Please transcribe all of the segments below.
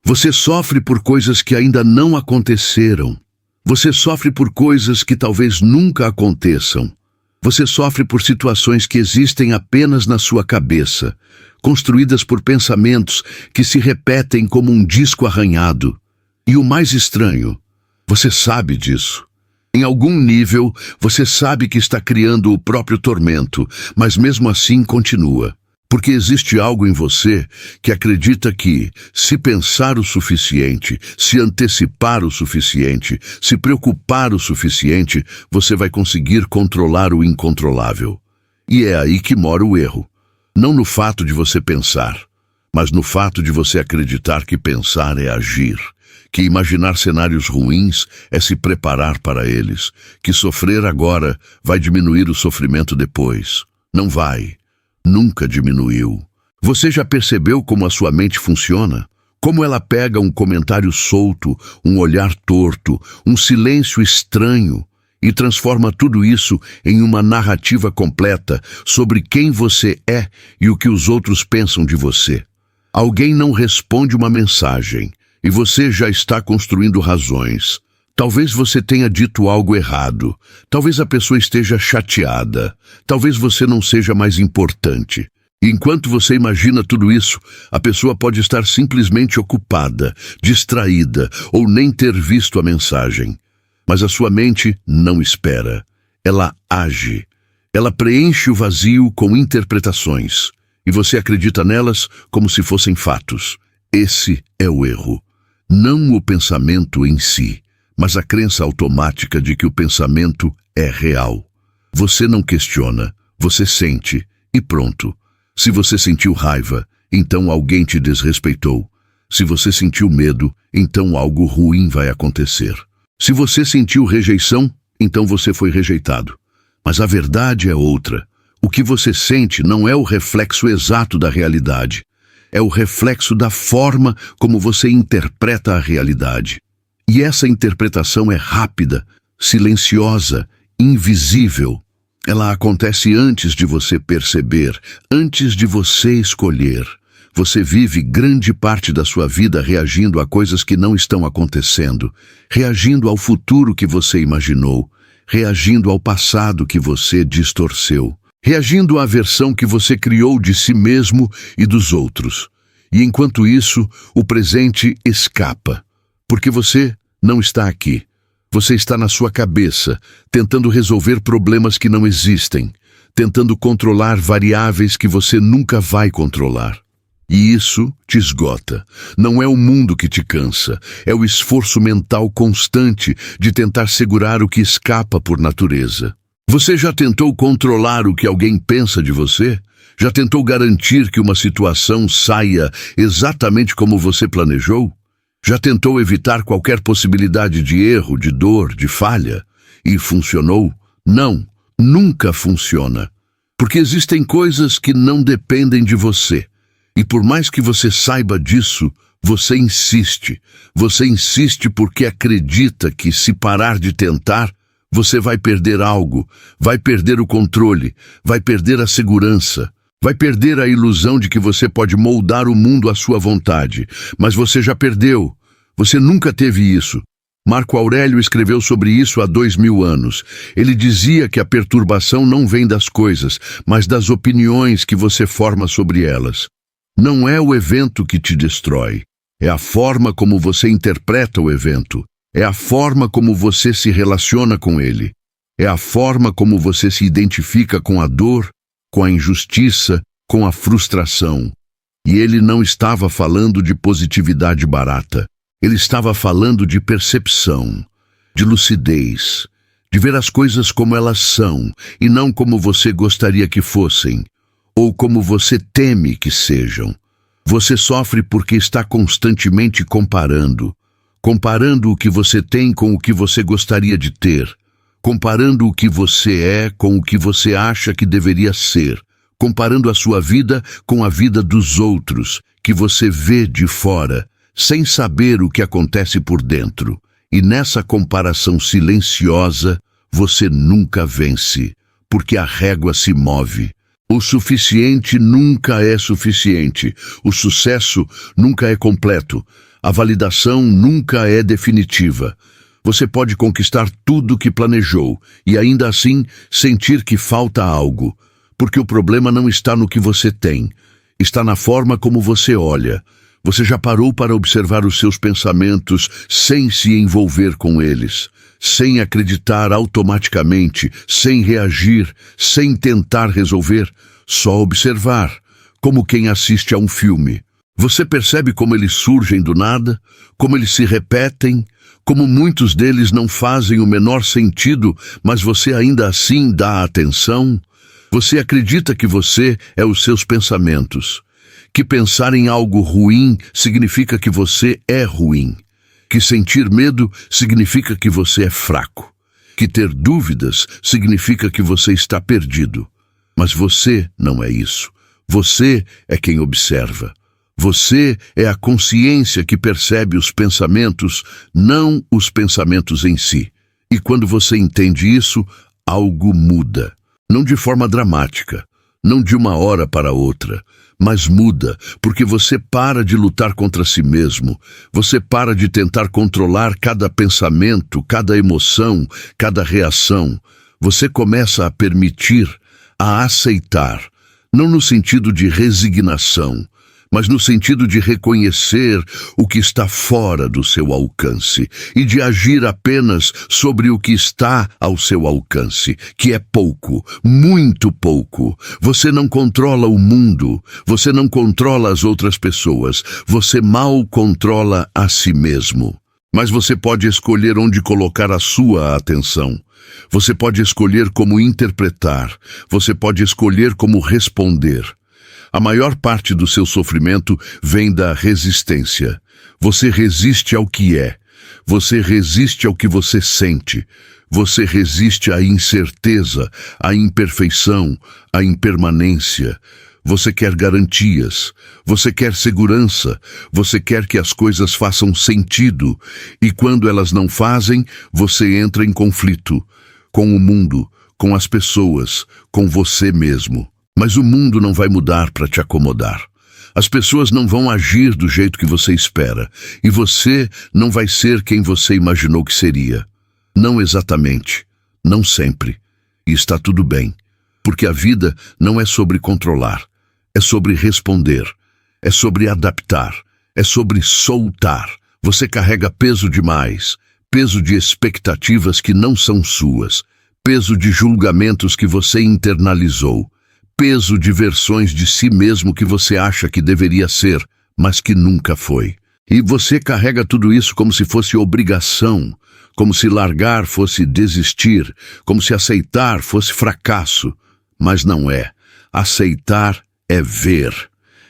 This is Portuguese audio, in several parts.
Você sofre por coisas que ainda não aconteceram. Você sofre por coisas que talvez nunca aconteçam. Você sofre por situações que existem apenas na sua cabeça, construídas por pensamentos que se repetem como um disco arranhado. E o mais estranho, você sabe disso. Em algum nível, você sabe que está criando o próprio tormento, mas mesmo assim continua. Porque existe algo em você que acredita que, se pensar o suficiente, se antecipar o suficiente, se preocupar o suficiente, você vai conseguir controlar o incontrolável. E é aí que mora o erro. Não no fato de você pensar, mas no fato de você acreditar que pensar é agir, que imaginar cenários ruins é se preparar para eles, que sofrer agora vai diminuir o sofrimento depois. Não vai. Nunca diminuiu. Você já percebeu como a sua mente funciona? Como ela pega um comentário solto, um olhar torto, um silêncio estranho e transforma tudo isso em uma narrativa completa sobre quem você é e o que os outros pensam de você. Alguém não responde uma mensagem e você já está construindo razões. Talvez você tenha dito algo errado. Talvez a pessoa esteja chateada. Talvez você não seja mais importante. E enquanto você imagina tudo isso, a pessoa pode estar simplesmente ocupada, distraída ou nem ter visto a mensagem. Mas a sua mente não espera. Ela age. Ela preenche o vazio com interpretações. E você acredita nelas como se fossem fatos. Esse é o erro. Não o pensamento em si, mas a crença automática de que o pensamento é real. Você não questiona, você sente e pronto. Se você sentiu raiva, então alguém te desrespeitou. Se você sentiu medo, então algo ruim vai acontecer. Se você sentiu rejeição, então você foi rejeitado. Mas a verdade é outra. O que você sente não é o reflexo exato da realidade. É o reflexo da forma como você interpreta a realidade. E essa interpretação é rápida, silenciosa, invisível. Ela acontece antes de você perceber, antes de você escolher. Você vive grande parte da sua vida reagindo a coisas que não estão acontecendo, reagindo ao futuro que você imaginou, reagindo ao passado que você distorceu, reagindo à versão que você criou de si mesmo e dos outros. E enquanto isso, o presente escapa. Porque você não está aqui. Você está na sua cabeça, tentando resolver problemas que não existem, tentando controlar variáveis que você nunca vai controlar. E isso te esgota. Não é o mundo que te cansa, é o esforço mental constante de tentar segurar o que escapa por natureza. Você já tentou controlar o que alguém pensa de você? Já tentou garantir que uma situação saia exatamente como você planejou? Já tentou evitar qualquer possibilidade de erro, de dor, de falha? E funcionou? Não, nunca funciona. Porque existem coisas que não dependem de você. E por mais que você saiba disso, você insiste. Você insiste porque acredita que, se parar de tentar, você vai perder algo, vai perder o controle, vai perder a segurança. Vai perder a ilusão de que você pode moldar o mundo à sua vontade. Mas você já perdeu. Você nunca teve isso. Marco Aurélio escreveu sobre isso há 2000 anos. Ele dizia que a perturbação não vem das coisas, mas das opiniões que você forma sobre elas. Não é o evento que te destrói. É a forma como você interpreta o evento. É a forma como você se relaciona com ele. É a forma como você se identifica com a dor, com a injustiça, com a frustração. E ele não estava falando de positividade barata. Ele estava falando de percepção, de lucidez, de ver as coisas como elas são e não como você gostaria que fossem, ou como você teme que sejam. Você sofre porque está constantemente comparando o que você tem com o que você gostaria de ter, comparando o que você é com o que você acha que deveria ser, comparando a sua vida com a vida dos outros, que você vê de fora, sem saber o que acontece por dentro. E nessa comparação silenciosa, você nunca vence, porque a régua se move. O suficiente nunca é suficiente. O sucesso nunca é completo. A validação nunca é definitiva. Você pode conquistar tudo o que planejou e ainda assim sentir que falta algo, porque o problema não está no que você tem, está na forma como você olha. Você já parou para observar os seus pensamentos sem se envolver com eles, sem acreditar automaticamente, sem reagir, sem tentar resolver, só observar, como quem assiste a um filme. Você percebe como eles surgem do nada, como eles se repetem, como muitos deles não fazem o menor sentido, mas você ainda assim dá atenção? Você acredita que você é os seus pensamentos, que pensar em algo ruim significa que você é ruim, que sentir medo significa que você é fraco, que ter dúvidas significa que você está perdido. Mas você não é isso. Você é quem observa. Você é a consciência que percebe os pensamentos, não os pensamentos em si. E quando você entende isso, algo muda. Não de forma dramática, não de uma hora para outra, mas muda, porque você para de lutar contra si mesmo, você para de tentar controlar cada pensamento, cada emoção, cada reação. Você começa a permitir, a aceitar, não no sentido de resignação, mas no sentido de reconhecer o que está fora do seu alcance e de agir apenas sobre o que está ao seu alcance, que é pouco, muito pouco. Você não controla o mundo, você não controla as outras pessoas, você mal controla a si mesmo. Mas você pode escolher onde colocar a sua atenção. Você pode escolher como interpretar, você pode escolher como responder. A maior parte do seu sofrimento vem da resistência. Você resiste ao que é. Você resiste ao que você sente. Você resiste à incerteza, à imperfeição, à impermanência. Você quer garantias. Você quer segurança. Você quer que as coisas façam sentido. E quando elas não fazem, você entra em conflito com o mundo, com as pessoas, com você mesmo. Mas o mundo não vai mudar para te acomodar. As pessoas não vão agir do jeito que você espera. E você não vai ser quem você imaginou que seria. Não exatamente. Não sempre. E está tudo bem. Porque a vida não é sobre controlar. É sobre responder. É sobre adaptar. É sobre soltar. Você carrega peso demais. Peso de expectativas que não são suas. Peso de julgamentos que você internalizou. Peso de versões de si mesmo que você acha que deveria ser, mas que nunca foi. E você carrega tudo isso como se fosse obrigação, como se largar fosse desistir, como se aceitar fosse fracasso. Mas não é. Aceitar é ver.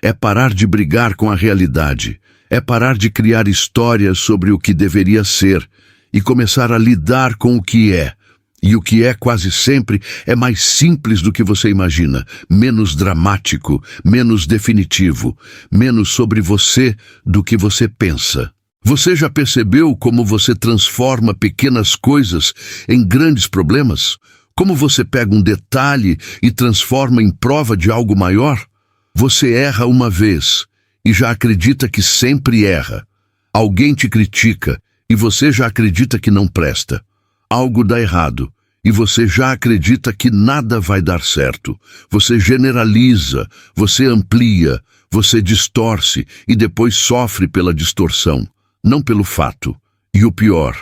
É parar de brigar com a realidade. É parar de criar histórias sobre o que deveria ser e começar a lidar com o que é. E o que é quase sempre é mais simples do que você imagina, menos dramático, menos definitivo, menos sobre você do que você pensa. Você já percebeu como você transforma pequenas coisas em grandes problemas? Como você pega um detalhe e transforma em prova de algo maior? Você erra uma vez e já acredita que sempre erra. Alguém te critica e você já acredita que não presta. Algo dá errado e você já acredita que nada vai dar certo. Você generaliza, você amplia, você distorce e depois sofre pela distorção, não pelo fato. E o pior,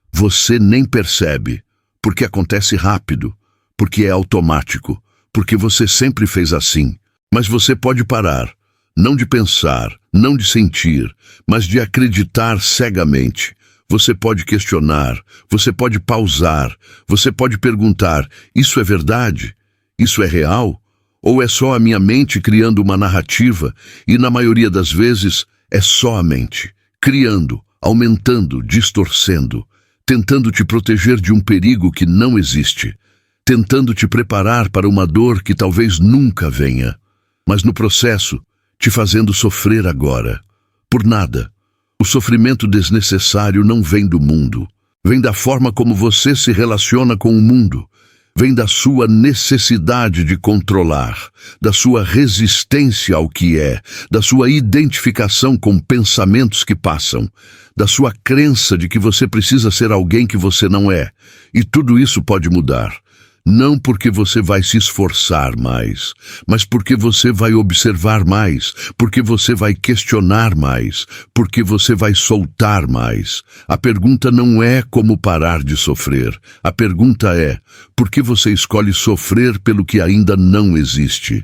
você nem percebe, porque acontece rápido, porque é automático, porque você sempre fez assim. Mas você pode parar, não de pensar, não de sentir, mas de acreditar cegamente. Você pode questionar, você pode pausar, você pode perguntar: isso é verdade? Isso é real? Ou é só a minha mente criando uma narrativa? E na maioria das vezes é só a mente, criando, aumentando, distorcendo, tentando te proteger de um perigo que não existe, tentando te preparar para uma dor que talvez nunca venha, mas no processo te fazendo sofrer agora, por nada. O sofrimento desnecessário não vem do mundo, vem da forma como você se relaciona com o mundo, Vem da sua necessidade de controlar, da sua resistência ao que é, da sua identificação com pensamentos que passam, da sua crença de que você precisa ser alguém que você não é. E tudo isso pode mudar. Não porque você vai se esforçar mais, mas porque você vai observar mais, porque você vai questionar mais, porque você vai soltar mais. A pergunta não é como parar de sofrer. A pergunta é, por que você escolhe sofrer pelo que ainda não existe?